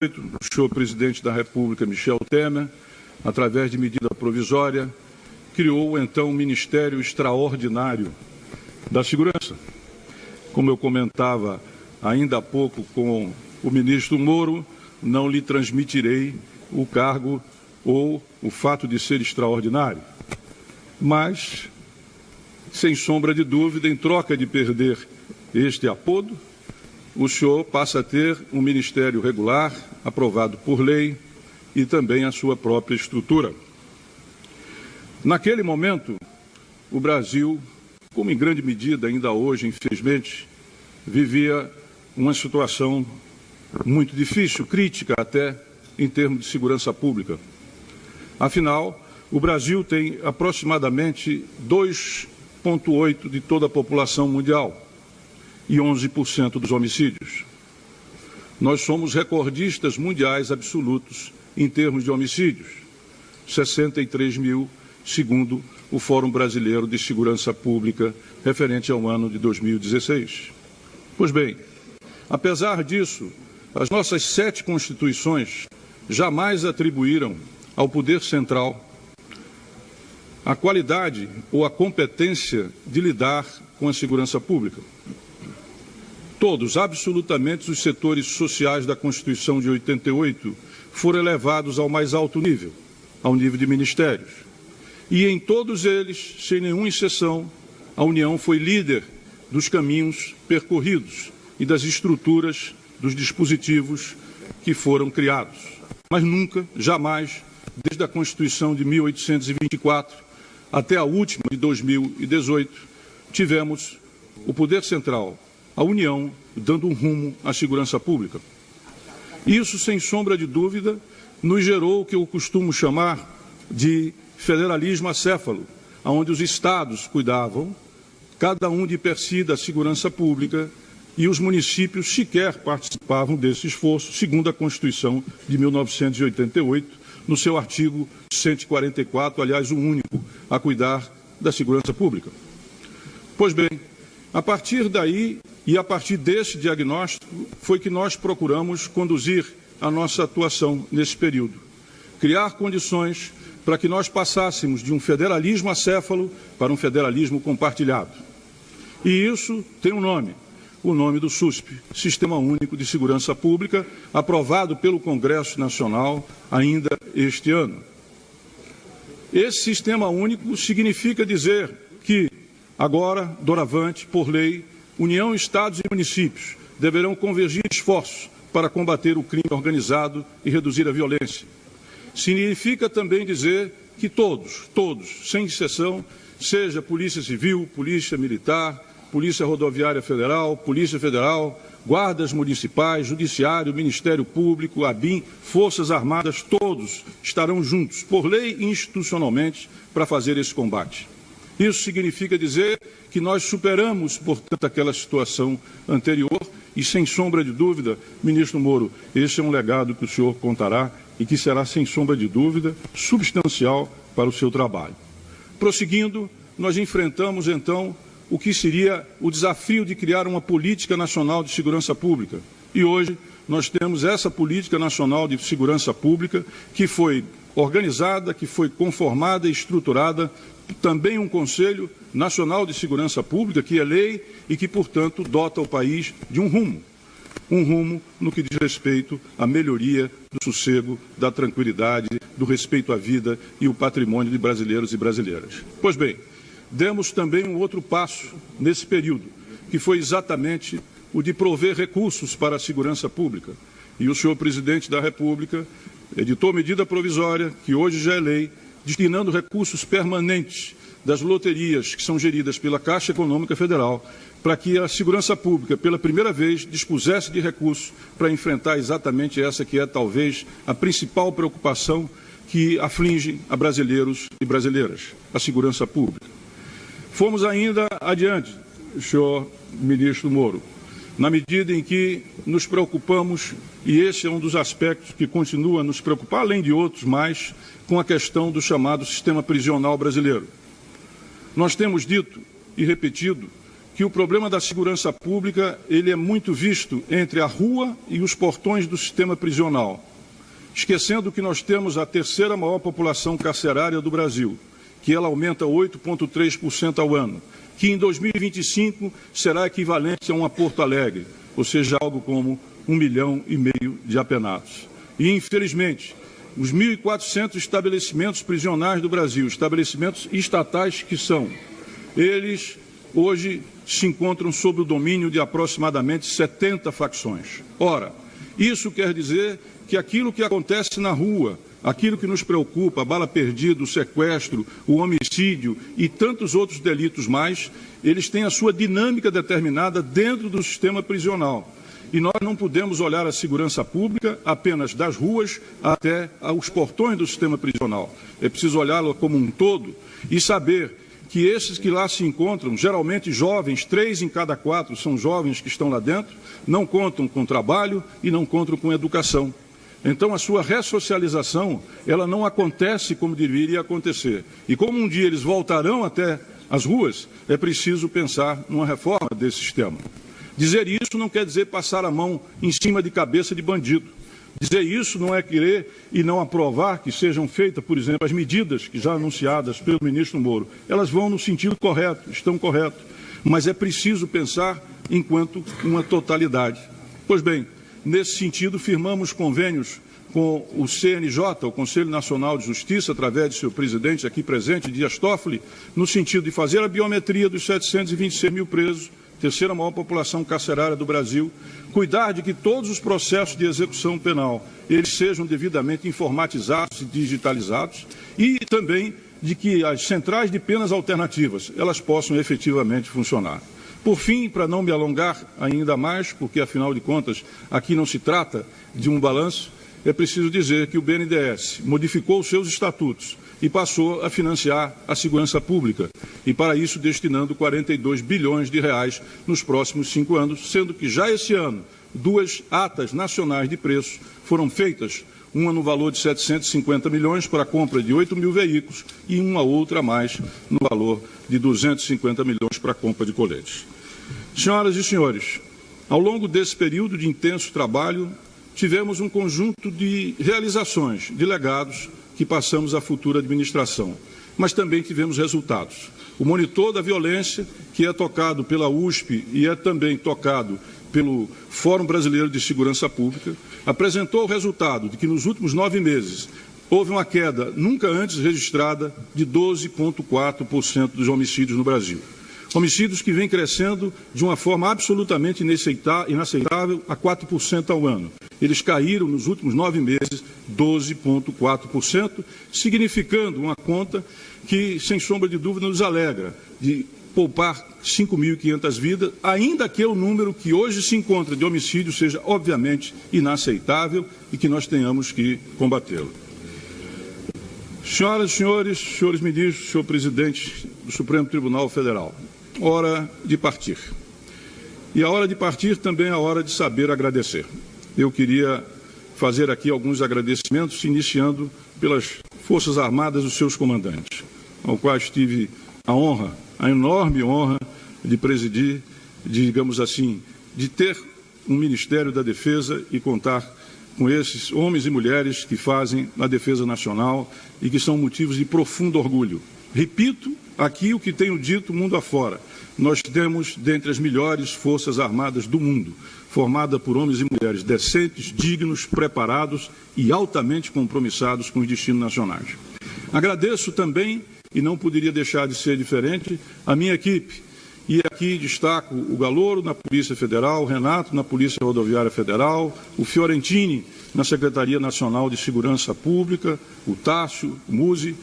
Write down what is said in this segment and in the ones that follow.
o senhor presidente da República, Michel Temer, através de medida provisória, criou então um Ministério Extraordinário da Segurança. Como eu comentava ainda há pouco com o ministro Moro, não lhe transmitirei o cargo ou o fato de ser extraordinário. Mas, sem sombra de dúvida, em troca de perder este apodo, o senhor passa a ter um ministério regular, aprovado por lei, e também a sua própria estrutura. Naquele momento, o Brasil, como em grande medida ainda hoje, infelizmente, vivia uma situação muito difícil, crítica até, em termos de segurança pública. Afinal, o Brasil tem aproximadamente 2,8% de toda a população mundial e 11% dos homicídios. Nós somos recordistas mundiais absolutos em termos de homicídios, 63 mil, segundo o Fórum Brasileiro de Segurança Pública, referente ao ano de 2016. Pois bem, apesar disso, as nossas 7 constituições jamais atribuíram ao Poder Central a qualidade ou a competência de lidar com a segurança pública. Todos, absolutamente, os setores sociais da Constituição de 88 foram elevados ao mais alto nível, ao nível de ministérios. E em todos eles, sem nenhuma exceção, a União foi líder dos caminhos percorridos e das estruturas, dos dispositivos que foram criados. Mas nunca, jamais, desde a Constituição de 1824 até a última de 2018, tivemos o Poder Central, a União, dando um rumo à segurança pública. Isso, sem sombra de dúvida, nos gerou o que eu costumo chamar de federalismo acéfalo, onde os estados cuidavam, cada um de per si, da segurança pública, e os municípios sequer participavam desse esforço, segundo a Constituição de 1988, no seu artigo 144, aliás, o único a cuidar da segurança pública. Pois bem, a partir daí e a partir desse diagnóstico foi que nós procuramos conduzir a nossa atuação nesse período. Criar condições para que nós passássemos de um federalismo acéfalo para um federalismo compartilhado. E isso tem um nome, o nome do SUSP, Sistema Único de Segurança Pública, aprovado pelo Congresso Nacional ainda este ano. Esse Sistema Único significa dizer que, agora, doravante, por lei, União, Estados e municípios deverão convergir esforços para combater o crime organizado e reduzir a violência. Significa também dizer que todos, sem exceção, seja Polícia Civil, Polícia Militar, Polícia Rodoviária Federal, Polícia Federal, guardas municipais, Judiciário, Ministério Público, ABIN, Forças Armadas, todos estarão juntos, por lei e institucionalmente, para fazer esse combate. Isso significa dizer que nós superamos, portanto, aquela situação anterior e, sem sombra de dúvida, ministro Moro, esse é um legado que o senhor contará e que será, sem sombra de dúvida, substancial para o seu trabalho. Prosseguindo, nós enfrentamos, então, o que seria o desafio de criar uma política nacional de segurança pública. E hoje nós temos essa política nacional de segurança pública que foi organizada, que foi conformada e estruturada, também um Conselho Nacional de Segurança Pública, que é lei e que, portanto, dota o país de um rumo no que diz respeito à melhoria do sossego, da tranquilidade, do respeito à vida e o patrimônio de brasileiros e brasileiras. Pois bem, demos também um outro passo nesse período, que foi exatamente o de prover recursos para a segurança pública. E o senhor presidente da República editou medida provisória, que hoje já é lei, destinando recursos permanentes das loterias que são geridas pela Caixa Econômica Federal, para que a segurança pública, pela primeira vez, dispusesse de recursos para enfrentar exatamente essa que é talvez a principal preocupação que aflige a brasileiros e brasileiras, a segurança pública. Fomos ainda adiante, senhor ministro Moro, na medida em que nos preocupamos, e esse é um dos aspectos que continua a nos preocupar, além de outros mais, com a questão do chamado sistema prisional brasileiro. Nós temos dito e repetido que o problema da segurança pública ele é muito visto entre a rua e os portões do sistema prisional, esquecendo que nós temos a terceira maior população carcerária do Brasil, que ela aumenta 8,3% ao ano, que em 2025 será equivalente a uma Porto Alegre, ou seja, algo como 1,5 milhão de apenados. E, infelizmente, os 1.400 estabelecimentos prisionais do Brasil, estabelecimentos estatais que são, eles hoje se encontram sob o domínio de aproximadamente 70 facções. Ora, isso quer dizer que aquilo que acontece na rua, aquilo que nos preocupa, a bala perdida, o sequestro, o homicídio e tantos outros delitos mais, eles têm a sua dinâmica determinada dentro do sistema prisional. E nós não podemos olhar a segurança pública apenas das ruas até os portões do sistema prisional. É preciso olhá-la como um todo e saber que esses que lá se encontram, geralmente jovens, 3 em cada 4 são jovens que estão lá dentro, não contam com trabalho e não contam com educação. Então, a sua ressocialização, ela não acontece como deveria acontecer. E como um dia eles voltarão até as ruas, é preciso pensar numa reforma desse sistema. Dizer isso não quer dizer passar a mão em cima de cabeça de bandido. Dizer isso não é querer e não aprovar que sejam feitas, por exemplo, as medidas que já anunciadas pelo ministro Moro. Elas vão no sentido correto, estão corretas, mas é preciso pensar enquanto uma totalidade. Pois bem, nesse sentido, firmamos convênios com o CNJ, o Conselho Nacional de Justiça, através de seu presidente aqui presente, Dias Toffoli, no sentido de fazer a biometria dos 726 mil presos, terceira maior população carcerária do Brasil, cuidar de que todos os processos de execução penal eles sejam devidamente informatizados e digitalizados e também de que as centrais de penas alternativas elas possam efetivamente funcionar. Por fim, para não me alongar ainda mais, porque afinal de contas aqui não se trata de um balanço, é preciso dizer que o BNDES modificou os seus estatutos e passou a financiar a segurança pública, e para isso destinando 42 bilhões de reais nos próximos 5 anos, sendo que já esse ano 2 atas nacionais de preços foram feitas, uma no valor de 750 milhões para a compra de 8 mil veículos e uma outra a mais no valor de 250 milhões para a compra de coletes. Senhoras e senhores, ao longo desse período de intenso trabalho, tivemos um conjunto de realizações, de legados que passamos à futura administração, mas também tivemos resultados. O monitor da violência, que é tocado pela USP e é também tocado pelo Fórum Brasileiro de Segurança Pública, apresentou o resultado de que nos últimos 9 meses houve uma queda nunca antes registrada de 12,4% dos homicídios no Brasil. Homicídios que vêm crescendo de uma forma absolutamente inaceitável a 4% ao ano. Eles caíram nos últimos 9 meses 12,4%, significando uma conta que, sem sombra de dúvida, nos alegra de poupar 5.500 vidas, ainda que o número que hoje se encontra de homicídio seja, obviamente, inaceitável e que nós tenhamos que combatê-lo. Senhoras e senhores, senhores ministros, senhor presidente do Supremo Tribunal Federal, hora de partir. E a hora de partir também é a hora de saber agradecer. Eu queria fazer aqui alguns agradecimentos, iniciando pelas Forças Armadas e os seus comandantes, ao qual tive a honra, a enorme honra de presidir, digamos assim, de ter um Ministério da Defesa e contar com esses homens e mulheres que fazem a defesa nacional e que são motivos de profundo orgulho. Repito aqui o que tenho dito mundo afora. Nós temos dentre as melhores forças armadas do mundo, formada por homens e mulheres decentes, dignos, preparados e altamente compromissados com os destinos nacionais. Agradeço também, e não poderia deixar de ser diferente, a minha equipe. E aqui destaco o Galouro na Polícia Federal, o Renato na Polícia Rodoviária Federal, o Fiorentini na Secretaria Nacional de Segurança Pública, o Tássio, o Musi,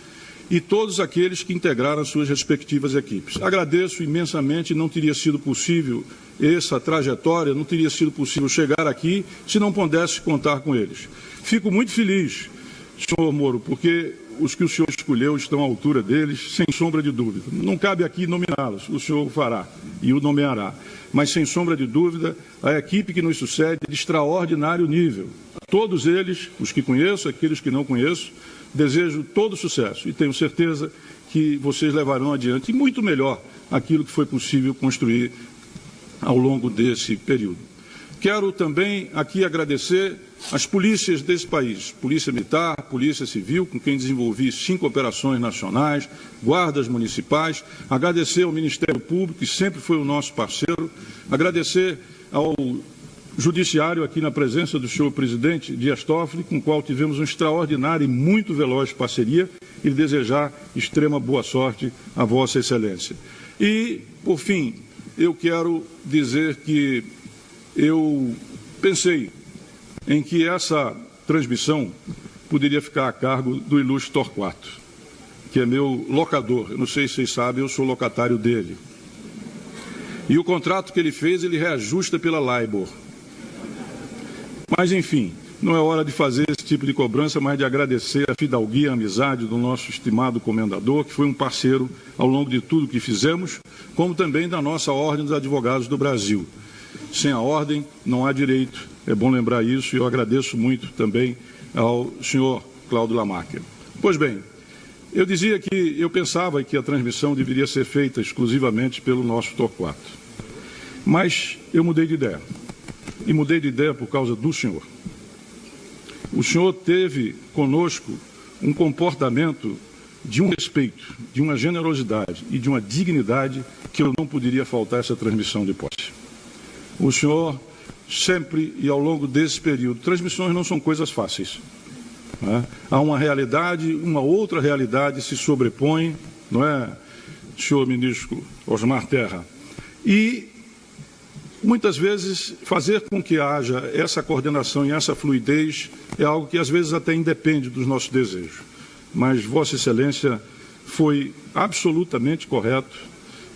e todos aqueles que integraram as suas respectivas equipes. Agradeço imensamente, não teria sido possível essa trajetória, não teria sido possível chegar aqui se não pudesse contar com eles. Fico muito feliz, senhor Moro, porque os que o senhor escolheu estão à altura deles, sem sombra de dúvida. Não cabe aqui nominá-los, o senhor fará e o nomeará. Mas, sem sombra de dúvida, a equipe que nos sucede é de extraordinário nível. todos eles, os que conheço, aqueles que não conheço, desejo todo sucesso e tenho certeza que vocês levarão adiante muito melhor aquilo que foi possível construir ao longo desse período. Quero também aqui agradecer as polícias desse país, Polícia Militar, Polícia Civil, com quem desenvolvi 5 operações nacionais, guardas municipais, agradecer ao Ministério Público, que sempre foi o nosso parceiro, agradecer ao Judiciário, aqui na presença do senhor presidente Dias Toffoli, com o qual tivemos uma extraordinária e muito veloz parceria, e desejar extrema boa sorte a Vossa Excelência. E, por fim, eu quero dizer que eu pensei em que essa transmissão poderia ficar a cargo do ilustre Torquato, que é meu locador. Eu não sei se vocês sabem, eu sou locatário dele. E o contrato que ele fez, ele reajusta pela LIBOR. Mas, enfim, não é hora de fazer esse tipo de cobrança, mas de agradecer a fidalguia, a amizade do nosso estimado comendador, que foi um parceiro ao longo de tudo que fizemos, como também da nossa Ordem dos Advogados do Brasil. Sem a ordem, não há direito. É bom lembrar isso e eu agradeço muito também ao senhor Cláudio Lamarca. Pois bem, eu dizia que eu pensava que a transmissão deveria ser feita exclusivamente pelo nosso Torquato. Mas eu mudei de ideia. E mudei de ideia por causa do senhor. O senhor teve conosco um comportamento de um respeito, de uma generosidade e de uma dignidade que eu não poderia faltar essa transmissão de posse. O senhor sempre e ao longo desse período, transmissões não são coisas fáceis. Né? Há uma realidade, uma outra realidade se sobrepõe, não é, senhor ministro Osmar Terra? E muitas vezes fazer com que haja essa coordenação e essa fluidez é algo que às vezes até independe dos nossos desejos. Mas Vossa Excelência foi absolutamente correto,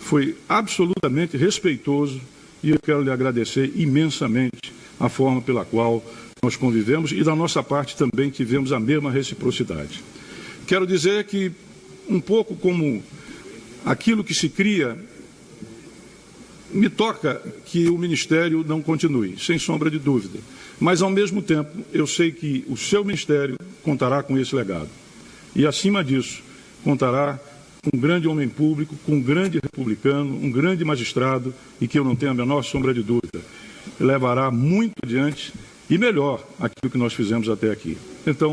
foi absolutamente respeitoso e eu quero lhe agradecer imensamente a forma pela qual nós convivemos e da nossa parte também tivemos a mesma reciprocidade. Quero dizer que um pouco como aquilo que se cria, me toca que o Ministério não continue, sem sombra de dúvida. Mas, ao mesmo tempo, eu sei que o seu Ministério contará com esse legado. E, acima disso, contará com um grande homem público, com um grande republicano, um grande magistrado, e que eu não tenho a menor sombra de dúvida, levará muito adiante e melhor aquilo que nós fizemos até aqui. Então,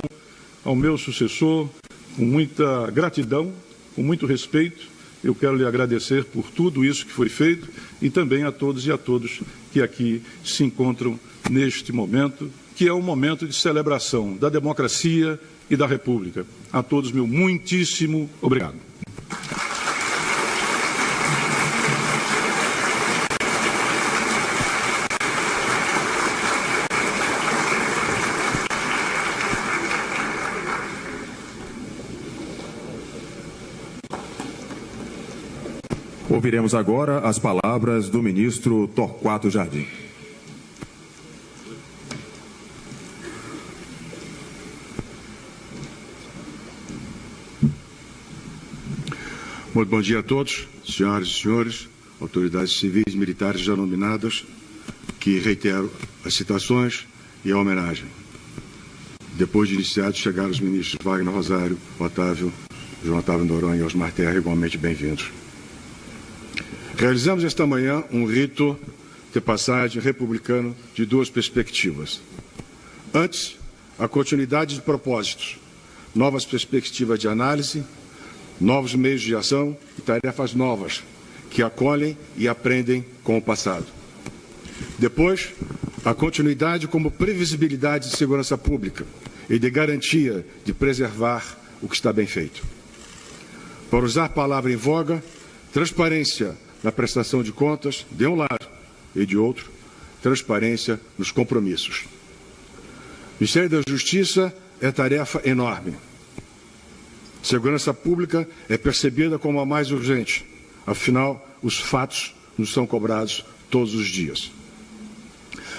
ao meu sucessor, com muita gratidão, com muito respeito, eu quero lhe agradecer por tudo isso que foi feito e também a todos e a todas que aqui se encontram neste momento, que é um momento de celebração da democracia e da República. A todos, meu muitíssimo obrigado. Ouviremos agora as palavras do ministro Torquato Jardim. Muito bom dia a todos, senhoras e senhores, autoridades civis e militares já nominadas, que reitero as citações e a homenagem. Depois de iniciados, chegaram os ministros Wagner Rosário, João Otávio Noronha e Osmar Terra, igualmente bem-vindos. Realizamos esta manhã um rito de passagem republicano de duas perspectivas. Antes, a continuidade de propósitos, novas perspectivas de análise, novos meios de ação e tarefas novas que acolhem e aprendem com o passado. Depois, a continuidade como previsibilidade de segurança pública e de garantia de preservar o que está bem feito. Para usar a palavra em voga, transparência na prestação de contas, de um lado, e de outro, transparência nos compromissos. O Ministério da Justiça é tarefa enorme. Segurança pública é percebida como a mais urgente, afinal, os fatos nos são cobrados todos os dias.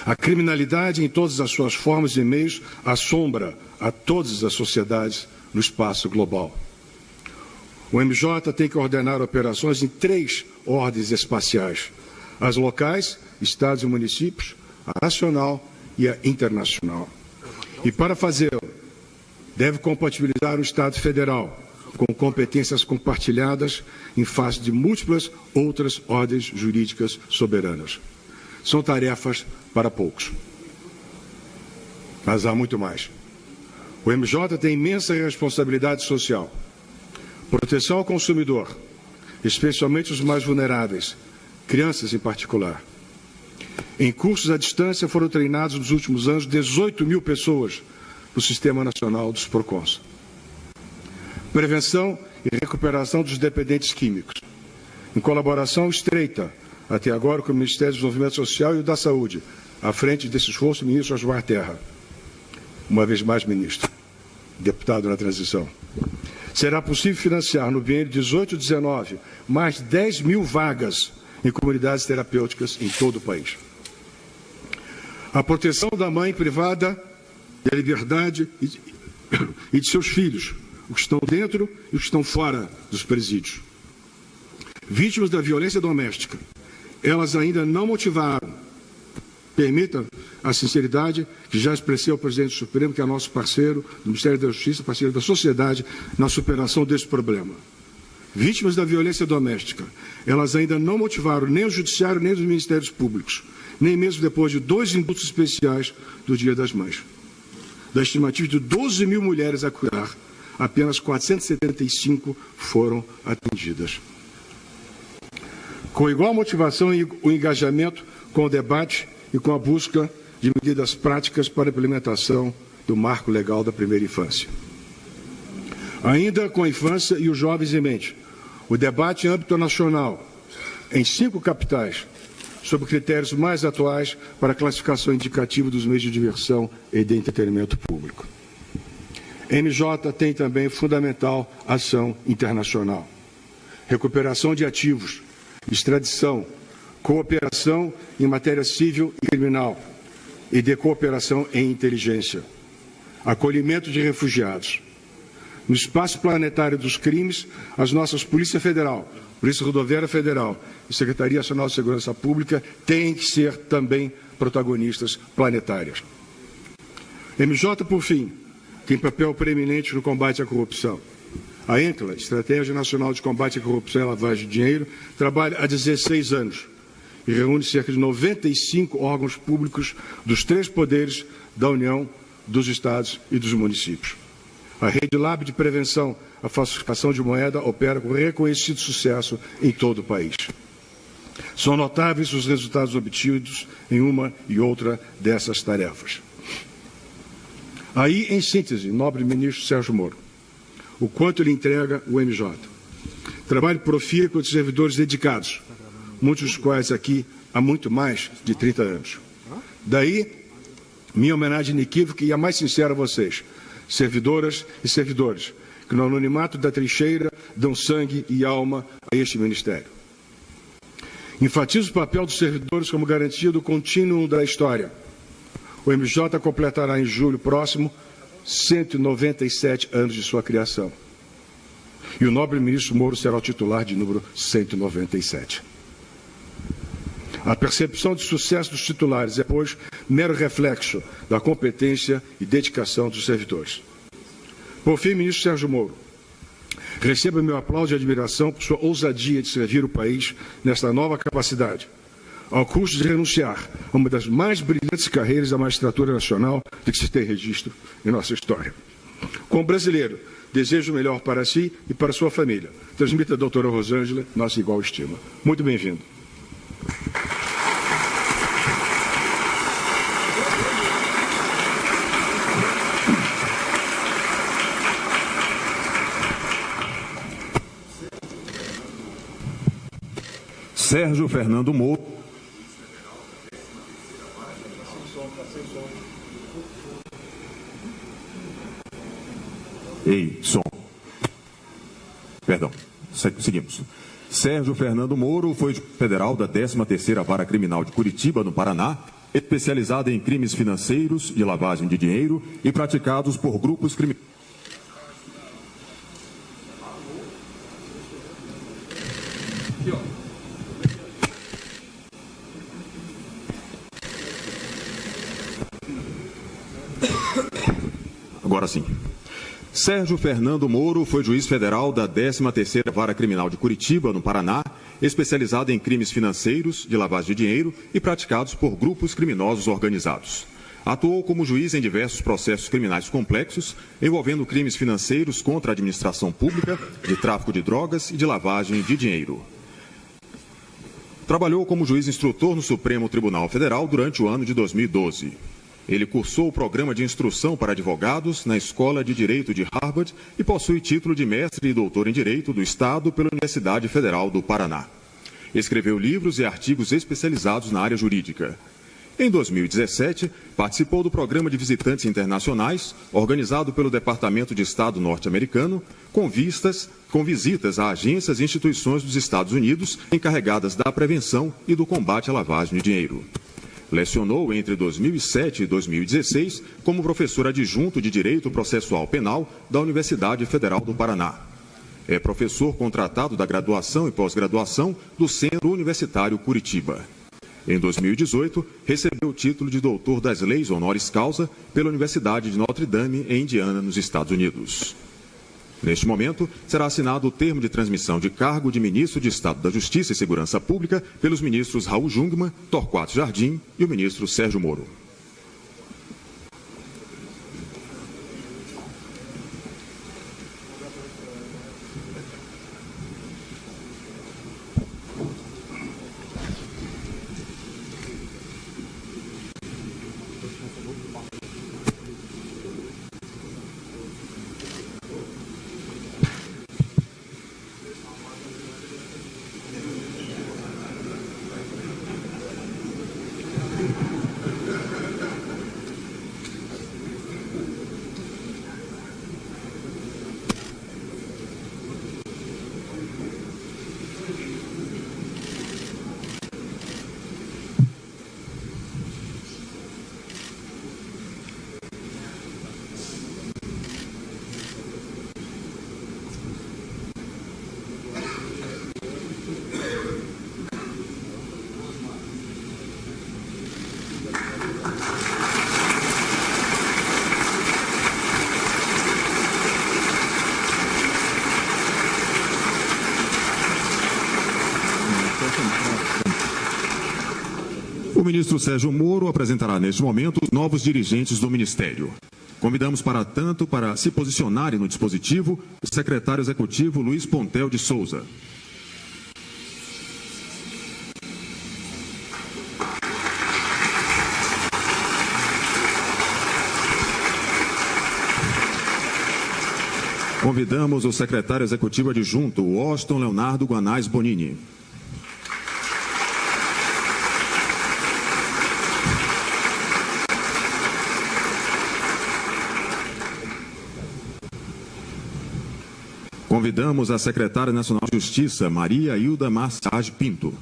A criminalidade, em todas as suas formas e meios, assombra a todas as sociedades no espaço global. O MJ tem que ordenar operações em 3 ordens espaciais: as locais, estados e municípios, a nacional e a internacional. E para fazê-lo, deve compatibilizar o Estado Federal com competências compartilhadas em face de múltiplas outras ordens jurídicas soberanas. São tarefas para poucos. Mas há muito mais. O MJ tem imensa responsabilidade social. Proteção ao consumidor, especialmente os mais vulneráveis, crianças em particular. Em cursos à distância foram treinados nos últimos anos 18 mil pessoas no Sistema Nacional dos PROCONs. Prevenção e recuperação dos dependentes químicos, em colaboração estreita, até agora, com o Ministério do Desenvolvimento Social e o da Saúde, à frente desse esforço, o ministro Osmar Terra. Uma vez mais, ministro, deputado na transição. Será possível financiar no biênio 18-19 mais de 10 mil vagas em comunidades terapêuticas em todo o país. A proteção da mãe privada da liberdade e de seus filhos, os que estão dentro e os que estão fora dos presídios. Vítimas da violência doméstica, elas ainda não motivaram. Permita a sinceridade que já expressei ao presidente do Supremo, que é nosso parceiro do Ministério da Justiça, parceiro da sociedade, na superação desse problema. Vítimas da violência doméstica, elas ainda não motivaram nem o Judiciário, nem os Ministérios Públicos, nem mesmo depois de 2 indultos especiais do Dia das Mães. Da estimativa de 12 mil mulheres a cuidar, apenas 475 foram atendidas. Com igual motivação e o engajamento com o debate e com a busca de medidas práticas para a implementação do marco legal da primeira infância. Ainda com a infância e os jovens em mente, o debate em âmbito nacional, em 5 capitais, sobre critérios mais atuais para a classificação indicativa dos meios de diversão e de entretenimento público. MJ tem também fundamental ação internacional. Recuperação de ativos, extradição, cooperação em matéria civil e criminal e de cooperação em inteligência, acolhimento de refugiados. No espaço planetário dos crimes, as nossas Polícia Federal, Polícia Rodoviária Federal e Secretaria Nacional de Segurança Pública têm que ser também protagonistas planetárias. MJ, por fim, tem papel preeminente no combate à corrupção. A ENCLA, Estratégia Nacional de Combate à Corrupção e Lavagem de Dinheiro, trabalha há 16 anos e reúne cerca de 95 órgãos públicos dos 3 poderes da União, dos Estados e dos municípios. A Rede Lab de Prevenção à Falsificação de Moeda opera com reconhecido sucesso em todo o país. São notáveis os resultados obtidos em uma e outra dessas tarefas. Aí, em síntese, nobre ministro Sérgio Moro, o quanto ele entrega o MJ. Trabalho profícuo de servidores dedicados, muitos dos quais aqui há muito mais de 30 anos. Daí, minha homenagem inequívoca e a mais sincera a vocês, servidoras e servidores, que no anonimato da trincheira dão sangue e alma a este ministério. Enfatizo o papel dos servidores como garantia do contínuo da história. O MJ completará em julho próximo 197 anos de sua criação. E o nobre ministro Moro será o titular de número 197. A percepção de sucesso dos titulares é, pois, mero reflexo da competência e dedicação dos servidores. Por fim, ministro Sérgio Moro, receba meu aplauso e admiração por sua ousadia de servir o país nesta nova capacidade, ao custo de renunciar a uma das mais brilhantes carreiras da magistratura nacional de que se tem registro em nossa história. Como brasileiro, desejo o melhor para si e para sua família. Transmita a doutora Rosângela nossa igual estima. Muito bem-vindo. Sérgio Fernando Moro. Ei, som. Perdão, seguimos. Sérgio Fernando Moro foi federal da 13ª Vara Criminal de Curitiba, no Paraná, especializado em crimes financeiros e lavagem de dinheiro e praticados por grupos criminosos. Agora sim. Sérgio Fernando Moro foi juiz federal da 13ª Vara Criminal de Curitiba, no Paraná, especializado em crimes financeiros, de lavagem de dinheiro e praticados por grupos criminosos organizados. Atuou como juiz em diversos processos criminais complexos, envolvendo crimes financeiros contra a administração pública, de tráfico de drogas e de lavagem de dinheiro. Trabalhou como juiz instrutor no Supremo Tribunal Federal durante o ano de 2012. Ele cursou o programa de instrução para advogados na Escola de Direito de Harvard e possui título de mestre e doutor em Direito do Estado pela Universidade Federal do Paraná. Escreveu livros e artigos especializados na área jurídica. Em 2017, participou do programa de visitantes internacionais, organizado pelo Departamento de Estado norte-americano, com visitas a agências e instituições dos Estados Unidos encarregadas da prevenção e do combate à lavagem de dinheiro. Lecionou entre 2007 e 2016 como professor adjunto de Direito Processual Penal da Universidade Federal do Paraná. É professor contratado da graduação e pós-graduação do Centro Universitário Curitiba. Em 2018, recebeu o título de doutor das leis honoris causa pela Universidade de Notre Dame, em Indiana, nos Estados Unidos. Neste momento, será assinado o termo de transmissão de cargo de ministro de Estado da Justiça e Segurança Pública pelos ministros Raul Jungmann, Torquato Jardim e o ministro Sérgio Moro. O ministro Sérgio Moro apresentará neste momento os novos dirigentes do Ministério. Convidamos para se posicionarem no dispositivo o secretário executivo Luiz Pontel de Souza. Convidamos o secretário executivo adjunto, Washington Leonardo Guanais Bonini. Convidamos a secretária nacional de Justiça, Maria Hilda Massage Pinto.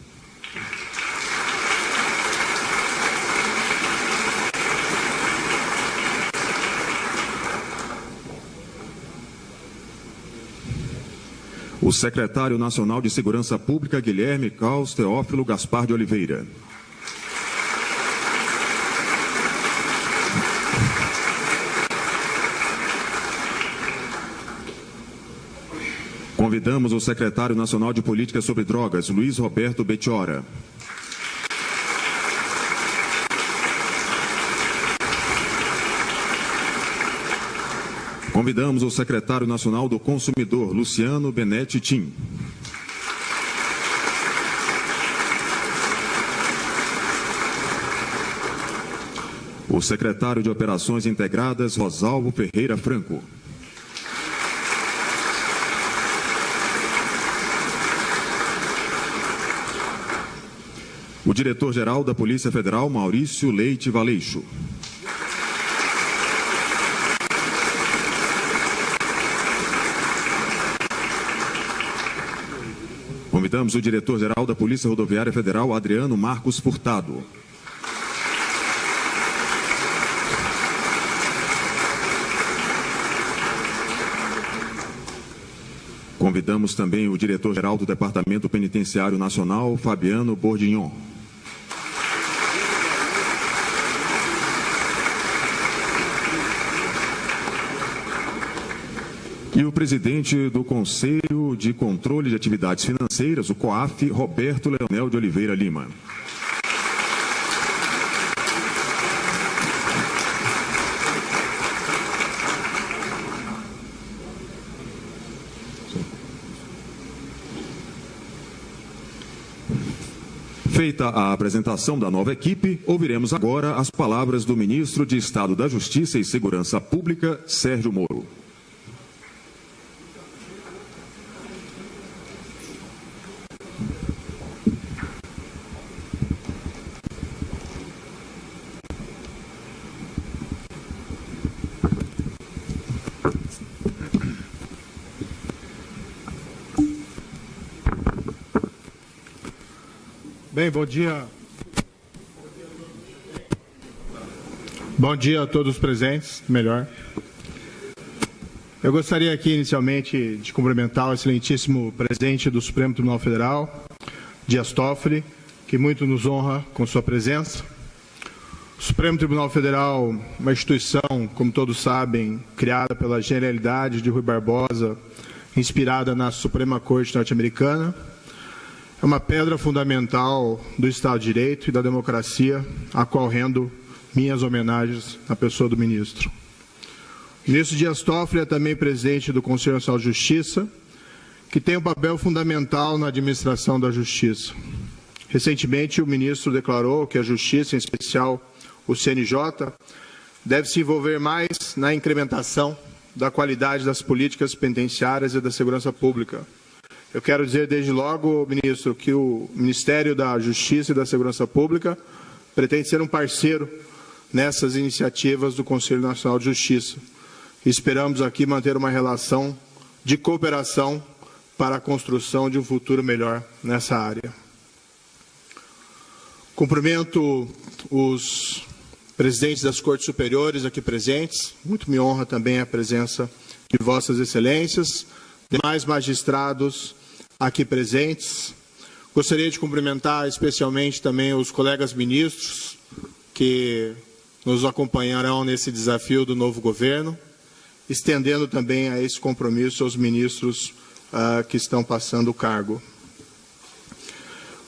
O secretário nacional de Segurança Pública, Guilherme Carlos Teófilo Gaspar de Oliveira. Convidamos o secretário nacional de Política sobre Drogas, Luiz Roberto Bettiora. Convidamos o secretário nacional do Consumidor, Luciano Benetti Tim. O secretário de Operações Integradas, Rosalvo Ferreira Franco. O diretor-geral da Polícia Federal, Maurício Leite Valeixo. Convidamos o diretor-geral da Polícia Rodoviária Federal, Adriano Marcos Furtado. Convidamos também o diretor-geral do Departamento Penitenciário Nacional, Fabiano Bordignon. E o presidente do Conselho de Controle de Atividades Financeiras, o COAF, Roberto Leonel de Oliveira Lima. Feita a apresentação da nova equipe, ouviremos agora as palavras do ministro de Estado da Justiça e Segurança Pública, Sérgio Moro. Bem, bom dia. Bom dia a todos os presentes, melhor. Eu gostaria aqui, inicialmente, de cumprimentar o excelentíssimo presidente do Supremo Tribunal Federal, Dias Toffoli, que muito nos honra com sua presença. O Supremo Tribunal Federal, uma instituição, como todos sabem, criada pela genialidade de Rui Barbosa, inspirada na Suprema Corte norte-americana, é uma pedra fundamental do Estado de Direito e da democracia, a qual rendo minhas homenagens na pessoa do ministro. O ministro Dias Toffoli é também presidente do Conselho Nacional de Justiça, que tem um papel fundamental na administração da justiça. Recentemente, o ministro declarou que a justiça, em especial o CNJ, deve se envolver mais na incrementação da qualidade das políticas penitenciárias e da segurança pública. Eu quero dizer desde logo, ministro, que o Ministério da Justiça e da Segurança Pública pretende ser um parceiro nessas iniciativas do Conselho Nacional de Justiça. Esperamos aqui manter uma relação de cooperação para a construção de um futuro melhor nessa área. Cumprimento os presidentes das Cortes Superiores aqui presentes. Muito me honra também a presença de Vossas Excelências, demais magistrados aqui presentes. Gostaria de cumprimentar especialmente também os colegas ministros que nos acompanharão nesse desafio do novo governo, estendendo também a esse compromisso aos ministros que estão passando o cargo.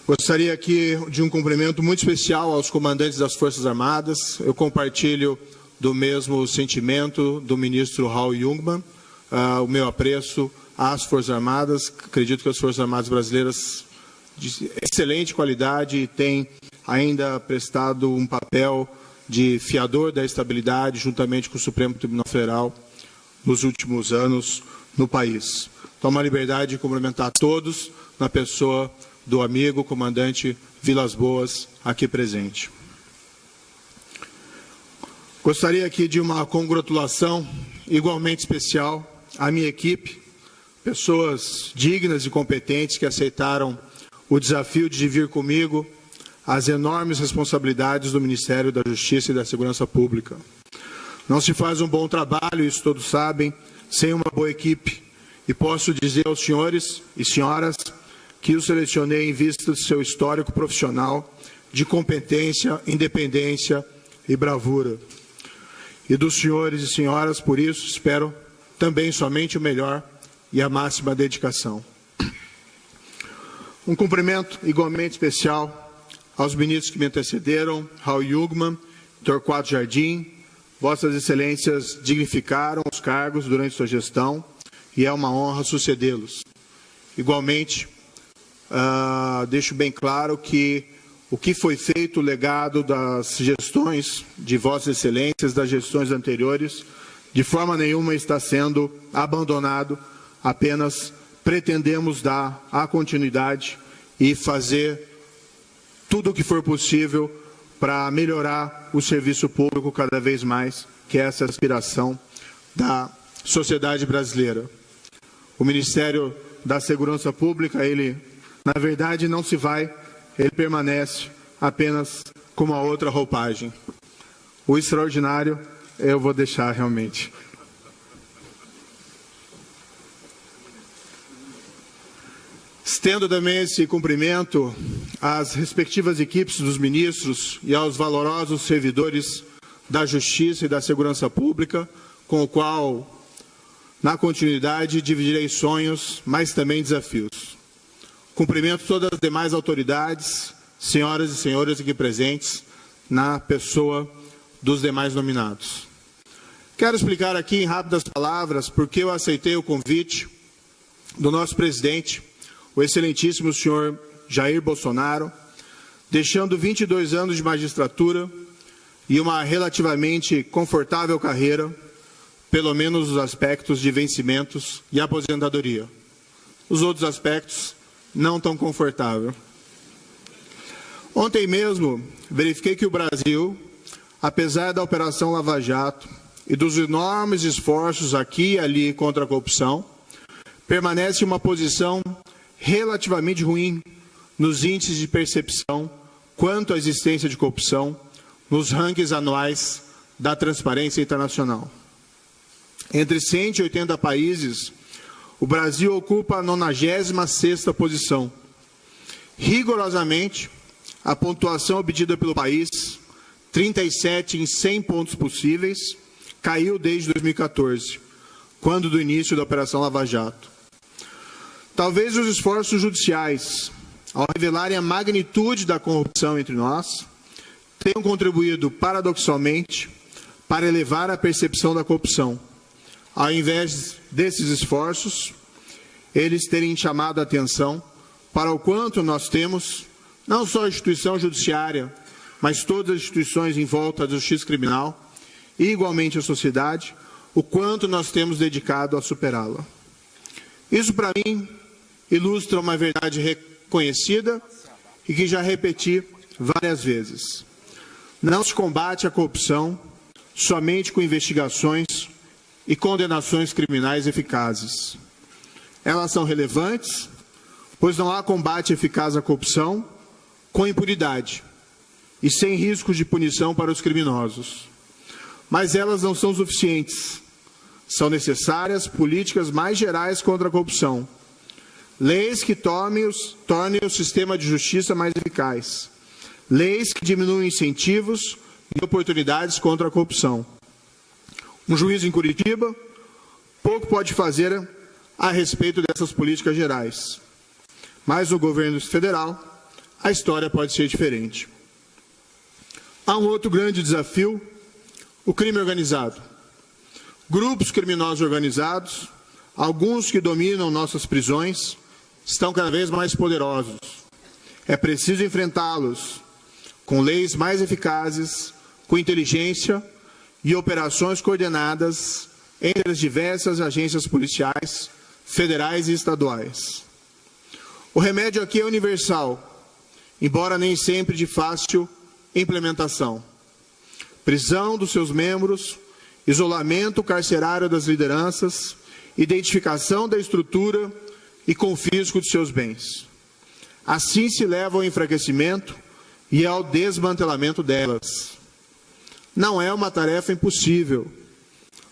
Gostaria aqui de um cumprimento muito especial aos comandantes das Forças Armadas. Eu compartilho do mesmo sentimento do ministro Raul Jungmann, o meu apreço às Forças Armadas. Acredito que as Forças Armadas brasileiras de excelente qualidade têm ainda prestado um papel de fiador da estabilidade juntamente com o Supremo Tribunal Federal nos últimos anos no país. Tomo a liberdade de cumprimentar todos na pessoa do amigo comandante Vilas Boas aqui presente. Gostaria aqui de uma congratulação igualmente especial à minha equipe, pessoas dignas e competentes que aceitaram o desafio de dividir comigo as enormes responsabilidades do Ministério da Justiça e da Segurança Pública. Não se faz um bom trabalho, isso todos sabem, sem uma boa equipe. E posso dizer aos senhores e senhoras que o selecionei em vista do seu histórico profissional de competência, independência e bravura. E dos senhores e senhoras, por isso, espero também somente o melhor e a máxima dedicação. Um cumprimento igualmente especial aos ministros que me antecederam, Raul Jungmann, Torquato Jardim. Vossas Excelências dignificaram os cargos durante sua gestão e é uma honra sucedê-los. Igualmente, deixo bem claro que o que foi feito, o legado das gestões de Vossas Excelências, das gestões anteriores, de forma nenhuma está sendo abandonado, apenas pretendemos dar a continuidade e fazer tudo o que for possível para melhorar o serviço público cada vez mais, que é essa aspiração da sociedade brasileira. O Ministério da Segurança Pública, ele, na verdade, não se vai, ele permanece apenas com uma outra roupagem. O extraordinário eu vou deixar realmente. Estendo também esse cumprimento às respectivas equipes dos ministros e aos valorosos servidores da Justiça e da Segurança Pública, com o qual Na continuidade, dividirei sonhos, mas também desafios. Cumprimento todas as demais autoridades, senhoras e senhores aqui presentes, na pessoa dos demais nominados. Quero explicar aqui em rápidas palavras por que eu aceitei o convite do nosso presidente, o excelentíssimo senhor Jair Bolsonaro, deixando 22 anos de magistratura e uma relativamente confortável carreira, pelo menos os aspectos de vencimentos e aposentadoria. Os outros aspectos, não tão confortável. Ontem mesmo, verifiquei que o Brasil, apesar da Operação Lava Jato e dos enormes esforços aqui e ali contra a corrupção, permanece em uma posição relativamente ruim nos índices de percepção quanto à existência de corrupção nos rankings anuais da Transparência Internacional. Entre 180 países, o Brasil ocupa a 96ª posição. Rigorosamente, a pontuação obtida pelo país, 37 em 100 pontos possíveis, caiu desde 2014, quando do início da Operação Lava Jato. Talvez os esforços judiciais, ao revelarem a magnitude da corrupção entre nós, tenham contribuído, paradoxalmente, para elevar a percepção da corrupção. Ao invés desses esforços, eles terem chamado a atenção para o quanto nós temos, não só a instituição judiciária, mas todas as instituições em volta da justiça criminal, e igualmente a sociedade, o quanto nós temos dedicado a superá-la. Isso, para mim, ilustra uma verdade reconhecida e que já repeti várias vezes. Não se combate a corrupção somente com investigações e condenações criminais eficazes. Elas são relevantes, pois não há combate eficaz à corrupção com impunidade e sem riscos de punição para os criminosos. Mas elas não são suficientes. São necessárias políticas mais gerais contra a corrupção. Leis que tornem o sistema de justiça mais eficaz. Leis que diminuem incentivos e oportunidades contra a corrupção. Um juiz em Curitiba pouco pode fazer a respeito dessas políticas gerais. Mas no governo federal, a história pode ser diferente. Há um outro grande desafio, o crime organizado. Grupos criminosos organizados, alguns que dominam nossas prisões, estão cada vez mais poderosos. É preciso enfrentá-los com leis mais eficazes, com inteligência e operações coordenadas entre as diversas agências policiais, federais e estaduais. O remédio aqui é universal, embora nem sempre de fácil implementação. Prisão dos seus membros, isolamento carcerário das lideranças, identificação da estrutura e confisco de seus bens. Assim se leva ao enfraquecimento e ao desmantelamento delas. Não é uma tarefa impossível.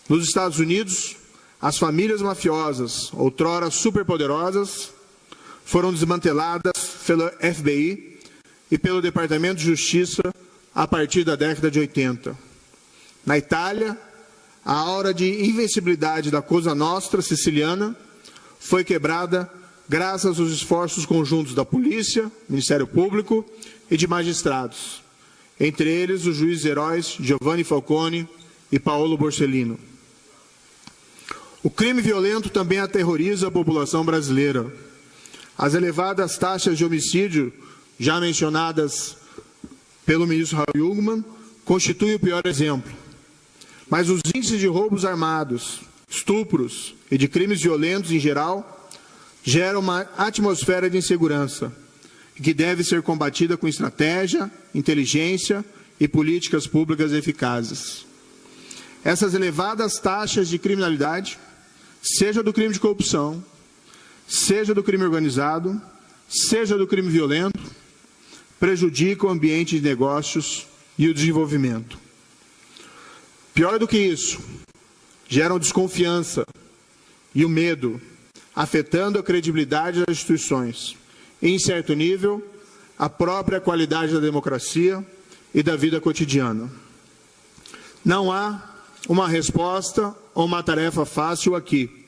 Nos Estados Unidos, as famílias mafiosas, outrora superpoderosas, foram desmanteladas pela FBI e pelo Departamento de Justiça a partir da década de 80. Na Itália, a aura de invencibilidade da Cosa Nostra siciliana foi quebrada graças aos esforços conjuntos da polícia, Ministério Público e de magistrados, entre eles os juízes heróis Giovanni Falcone e Paolo Borsellino. O crime violento também aterroriza a população brasileira. As elevadas taxas de homicídio, já mencionadas pelo ministro Raul Jungmann, constituem o pior exemplo. Mas os índices de roubos armados, estupros e de crimes violentos em geral geram uma atmosfera de insegurança que deve ser combatida com estratégia, inteligência e políticas públicas eficazes. Essas elevadas taxas de criminalidade, seja do crime de corrupção, seja do crime organizado, seja do crime violento, prejudicam o ambiente de negócios e o desenvolvimento. Pior do que isso, geram desconfiança e o medo, afetando a credibilidade das instituições e, em certo nível, a própria qualidade da democracia e da vida cotidiana. Não há uma resposta ou uma tarefa fácil aqui.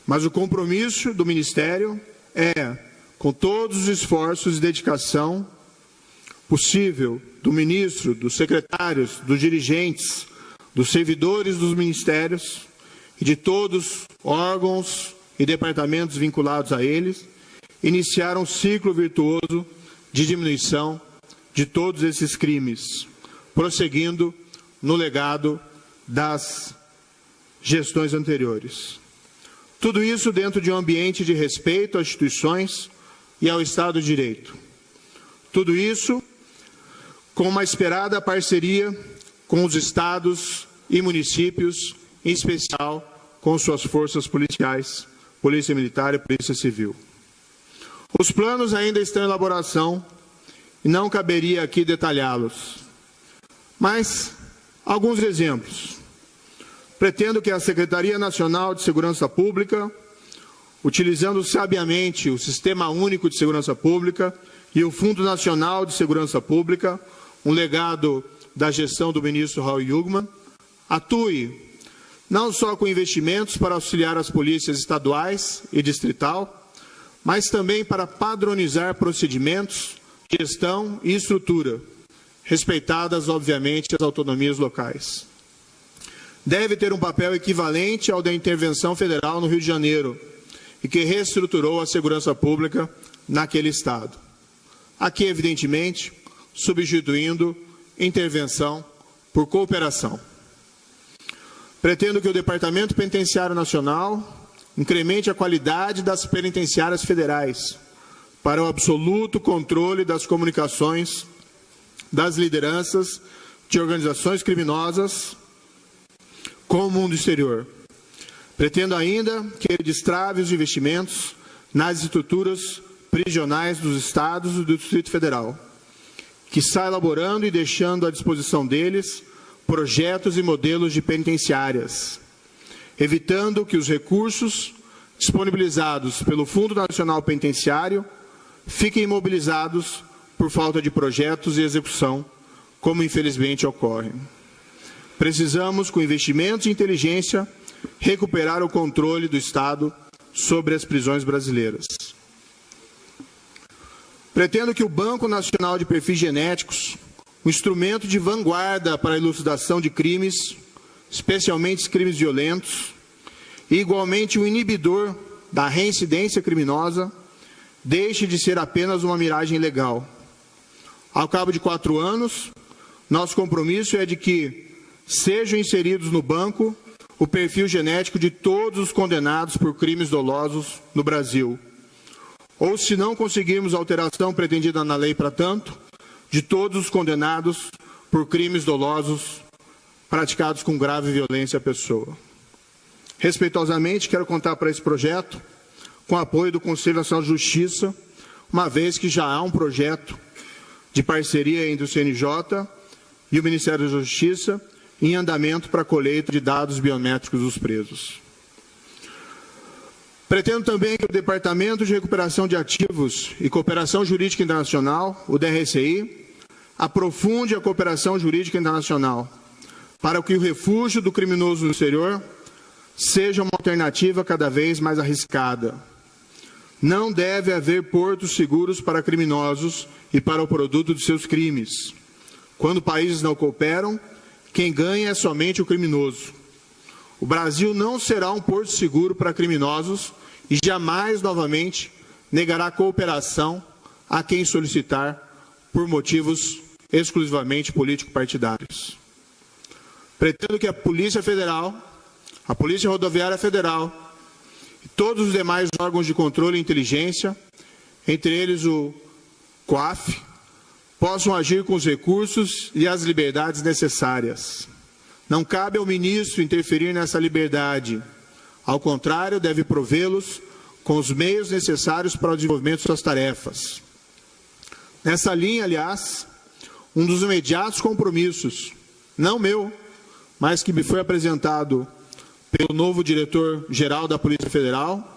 Mas o compromisso do Ministério é, com todos os esforços e dedicação possível do ministro, dos secretários, dos dirigentes, dos servidores dos ministérios e de todos os órgãos e departamentos vinculados a eles, iniciar um ciclo virtuoso de diminuição de todos esses crimes, prosseguindo no legado das gestões anteriores. Tudo isso dentro de um ambiente de respeito às instituições e ao Estado de Direito. Tudo isso com uma esperada parceria com os estados e municípios, em especial com suas forças policiais, Polícia Militar e Polícia Civil. Os planos ainda estão em elaboração e não caberia aqui detalhá-los. Mas, alguns exemplos. Pretendo que a Secretaria Nacional de Segurança Pública, utilizando sabiamente o Sistema Único de Segurança Pública e o Fundo Nacional de Segurança Pública, um legado da gestão do ministro Raul Jungmann, atue não só com investimentos para auxiliar as polícias estaduais e distrital, mas também para padronizar procedimentos, gestão e estrutura, respeitadas, obviamente, as autonomias locais. Deve ter um papel equivalente ao da intervenção federal no Rio de Janeiro, e que reestruturou a segurança pública naquele estado. Aqui, evidentemente, substituindo intervenção por cooperação. Pretendo que o Departamento Penitenciário Nacional incremente a qualidade das penitenciárias federais para o absoluto controle das comunicações das lideranças de organizações criminosas com o mundo exterior. Pretendo ainda que ele destrave os investimentos nas estruturas prisionais dos estados e do Distrito Federal, que está elaborando e deixando à disposição deles projetos e modelos de penitenciárias, evitando que os recursos disponibilizados pelo Fundo Nacional Penitenciário fiquem imobilizados por falta de projetos e execução, como infelizmente ocorre. Precisamos, com investimentos e inteligência, recuperar o controle do Estado sobre as prisões brasileiras. Pretendo que o Banco Nacional de Perfis Genéticos, um instrumento de vanguarda para a elucidação de crimes, especialmente crimes violentos, e igualmente um inibidor da reincidência criminosa, deixe de ser apenas uma miragem legal. Ao cabo de 4 anos, nosso compromisso é de que sejam inseridos no banco o perfil genético de todos os condenados por crimes dolosos no Brasil. Ou, se não conseguirmos a alteração pretendida na lei para tanto, de todos os condenados por crimes dolosos praticados com grave violência à pessoa. Respeitosamente, quero contar para esse projeto com o apoio do Conselho Nacional de Justiça, uma vez que já há um projeto de parceria entre o CNJ e o Ministério da Justiça em andamento para a colheita de dados biométricos dos presos. Pretendo também que o Departamento de Recuperação de Ativos e Cooperação Jurídica Internacional, o DRCI, aprofunde a cooperação jurídica internacional para que o refúgio do criminoso no exterior seja uma alternativa cada vez mais arriscada. Não deve haver portos seguros para criminosos e para o produto de seus crimes. Quando países não cooperam, quem ganha é somente o criminoso. O Brasil não será um porto seguro para criminosos e jamais, novamente, negará cooperação a quem solicitar por motivos exclusivamente político-partidários. Pretendo que a Polícia Federal, a Polícia Rodoviária Federal e todos os demais órgãos de controle e inteligência, entre eles o COAF, possam agir com os recursos e as liberdades necessárias. Não cabe ao ministro interferir nessa liberdade. Ao contrário, deve provê-los com os meios necessários para o desenvolvimento de suas tarefas. Nessa linha, aliás, um dos imediatos compromissos, não meu, mas que me foi apresentado pelo novo diretor-geral da Polícia Federal,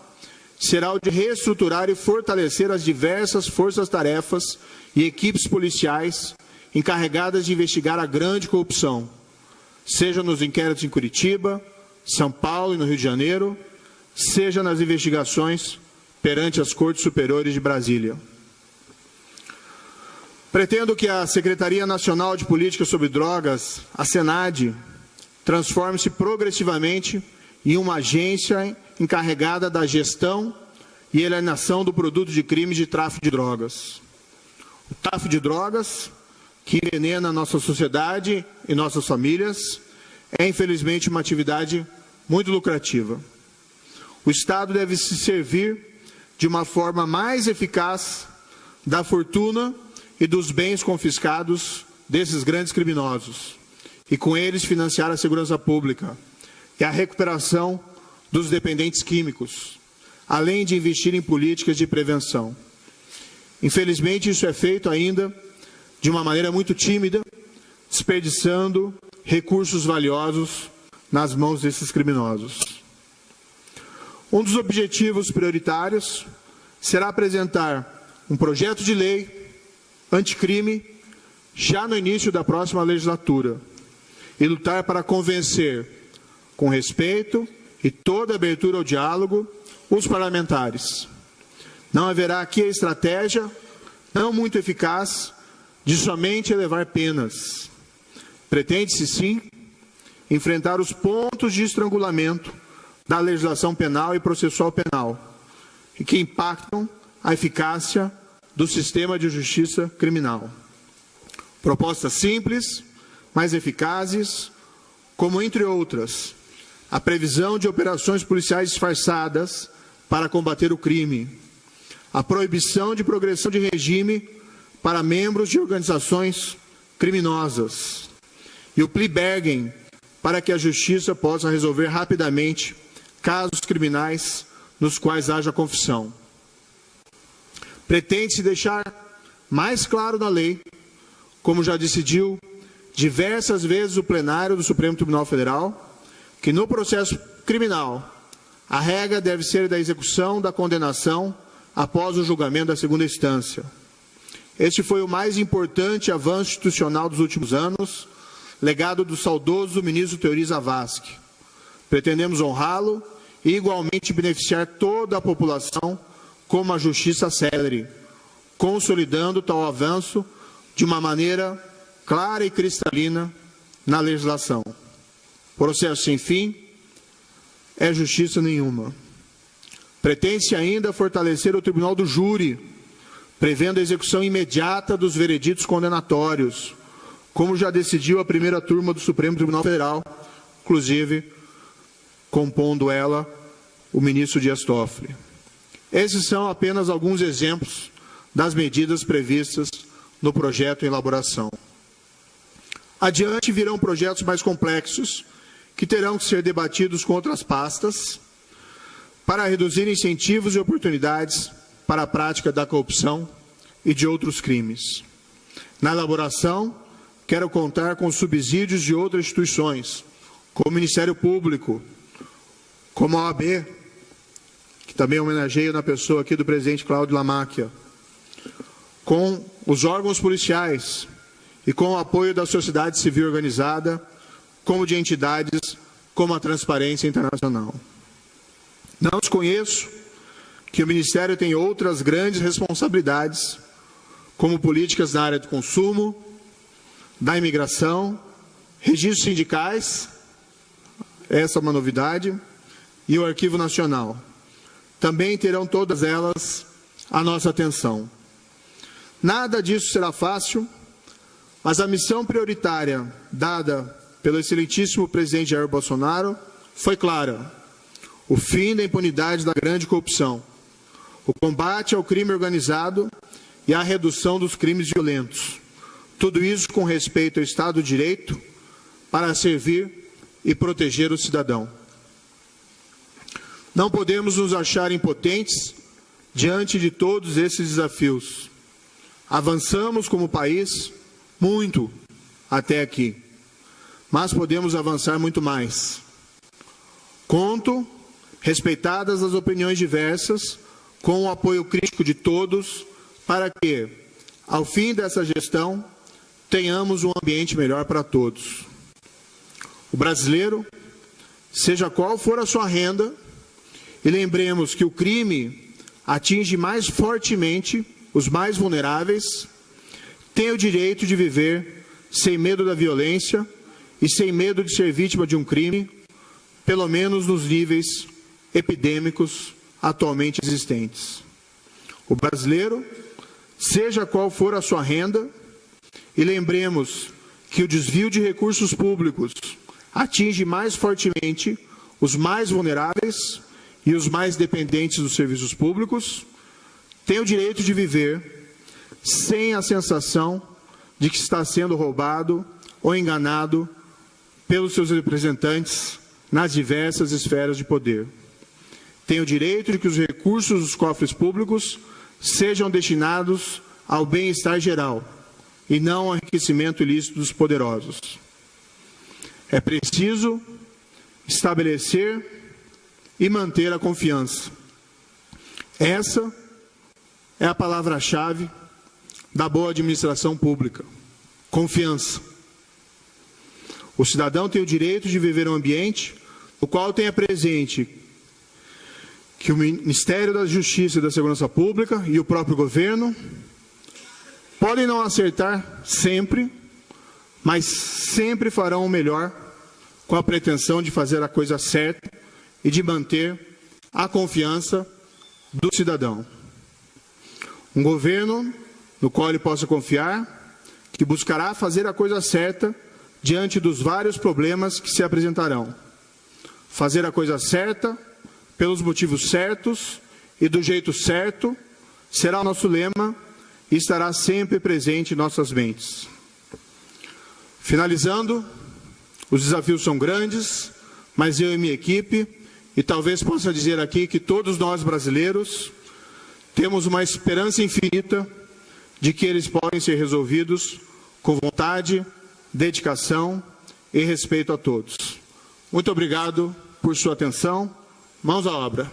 será o de reestruturar e fortalecer as diversas forças-tarefas e equipes policiais encarregadas de investigar a grande corrupção, seja nos inquéritos em Curitiba, São Paulo e no Rio de Janeiro, seja nas investigações perante as Cortes Superiores de Brasília. Pretendo que a Secretaria Nacional de Política sobre Drogas, a SENAD, transforme-se progressivamente em uma agência encarregada da gestão e alienação do produto de crimes de tráfico de drogas. O tráfico de drogas, que envenena a nossa sociedade e nossas famílias, é infelizmente uma atividade muito lucrativa. O Estado deve se servir de uma forma mais eficaz da fortuna e dos bens confiscados desses grandes criminosos, e com eles financiar a segurança pública e a recuperação dos dependentes químicos, além de investir em políticas de prevenção. Infelizmente, isso é feito ainda de uma maneira muito tímida, desperdiçando recursos valiosos nas mãos desses criminosos. Um dos objetivos prioritários será apresentar um projeto de lei anticrime já no início da próxima legislatura e lutar para convencer, com respeito e toda abertura ao diálogo, os parlamentares. Não haverá aqui a estratégia, não muito eficaz, de somente elevar penas. Pretende-se, sim, enfrentar os pontos de estrangulamento da legislação penal e processual penal, e que impactam a eficácia do sistema de justiça criminal. Propostas simples, mais eficazes, como, entre outras, a previsão de operações policiais disfarçadas para combater o crime, a proibição de progressão de regime para membros de organizações criminosas e o plea bargain para que a justiça possa resolver rapidamente casos criminais nos quais haja confissão. Pretende-se deixar mais claro na lei, como já decidiu diversas vezes o plenário do Supremo Tribunal Federal, que no processo criminal a regra deve ser da execução da condenação após o julgamento da segunda instância. Este foi o mais importante avanço institucional dos últimos anos, legado do saudoso ministro Teori Zavascki. Pretendemos honrá-lo e igualmente beneficiar toda a população com uma justiça célere, consolidando tal avanço de uma maneira clara e cristalina na legislação. Processo sem fim é justiça nenhuma. Pretende-se ainda fortalecer o Tribunal do Júri, prevendo a execução imediata dos vereditos condenatórios, como já decidiu a primeira turma do Supremo Tribunal Federal, inclusive compondo ela o ministro Dias Toffoli. Esses são apenas alguns exemplos das medidas previstas no projeto em elaboração. Adiante virão projetos mais complexos, que terão que ser debatidos com outras pastas, para reduzir incentivos e oportunidades para a prática da corrupção e de outros crimes. Na elaboração, quero contar com subsídios de outras instituições, como o Ministério Público, como a OAB, que também homenageio na pessoa aqui do presidente Cláudio Lamáquia, com os órgãos policiais e com o apoio da sociedade civil organizada, como de entidades como a Transparência Internacional. Não desconheço que o Ministério tem outras grandes responsabilidades, como políticas na área do consumo, da imigração, registros sindicais, essa é uma novidade, e o Arquivo Nacional. Também terão todas elas a nossa atenção. Nada disso será fácil, mas a missão prioritária dada pelo excelentíssimo presidente Jair Bolsonaro foi clara: o fim da impunidade da grande corrupção, o combate ao crime organizado e a redução dos crimes violentos. Tudo isso com respeito ao Estado de Direito, para servir e proteger o cidadão. Não podemos nos achar impotentes diante de todos esses desafios. Avançamos como país muito até aqui, mas podemos avançar muito mais. Conto, respeitadas as opiniões diversas, com o apoio crítico de todos, para que, ao fim dessa gestão, tenhamos um ambiente melhor para todos. O brasileiro, seja qual for a sua renda E lembremos que o crime atinge mais fortemente os mais vulneráveis, têm o direito de viver sem medo da violência e sem medo de ser vítima de um crime, pelo menos nos níveis epidêmicos atualmente existentes. O brasileiro, seja qual for a sua renda, e lembremos que o desvio de recursos públicos atinge mais fortemente os mais vulneráveis e os mais dependentes dos serviços públicos, tem o direito de viver sem a sensação de que está sendo roubado ou enganado pelos seus representantes nas diversas esferas de poder. Tem o direito de que os recursos dos cofres públicos sejam destinados ao bem-estar geral e não ao enriquecimento ilícito dos poderosos. É preciso estabelecer e manter a confiança. Essa é a palavra-chave da boa administração pública. Confiança. O cidadão tem o direito de viver um ambiente no qual tenha presente que o Ministério da Justiça e da Segurança Pública e o próprio governo podem não acertar sempre, mas sempre farão o melhor com a pretensão de fazer a coisa certa e de manter a confiança do cidadão. Um governo no qual ele possa confiar, que buscará fazer a coisa certa diante dos vários problemas que se apresentarão. Fazer a coisa certa, pelos motivos certos e do jeito certo, será o nosso lema e estará sempre presente em nossas mentes. Finalizando, os desafios são grandes, mas eu e minha equipe, e talvez possa dizer aqui que todos nós brasileiros, temos uma esperança infinita de que eles podem ser resolvidos com vontade, dedicação e respeito a todos. Muito obrigado por sua atenção. Mãos à obra.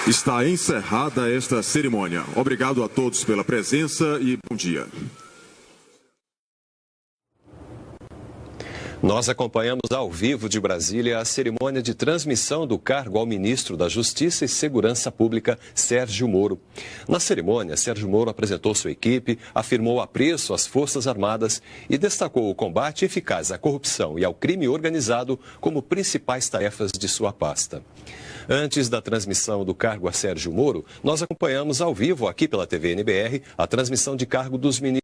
Está encerrada esta cerimônia. Obrigado a todos pela presença e bom dia. Nós acompanhamos ao vivo de Brasília a cerimônia de transmissão do cargo ao ministro da Justiça e Segurança Pública, Sérgio Moro. Na cerimônia, Sérgio Moro apresentou sua equipe, afirmou apreço às Forças Armadas e destacou o combate eficaz à corrupção e ao crime organizado como principais tarefas de sua pasta. Antes da transmissão do cargo a Sérgio Moro, nós acompanhamos ao vivo aqui pela TV NBR a transmissão de cargo dos ministros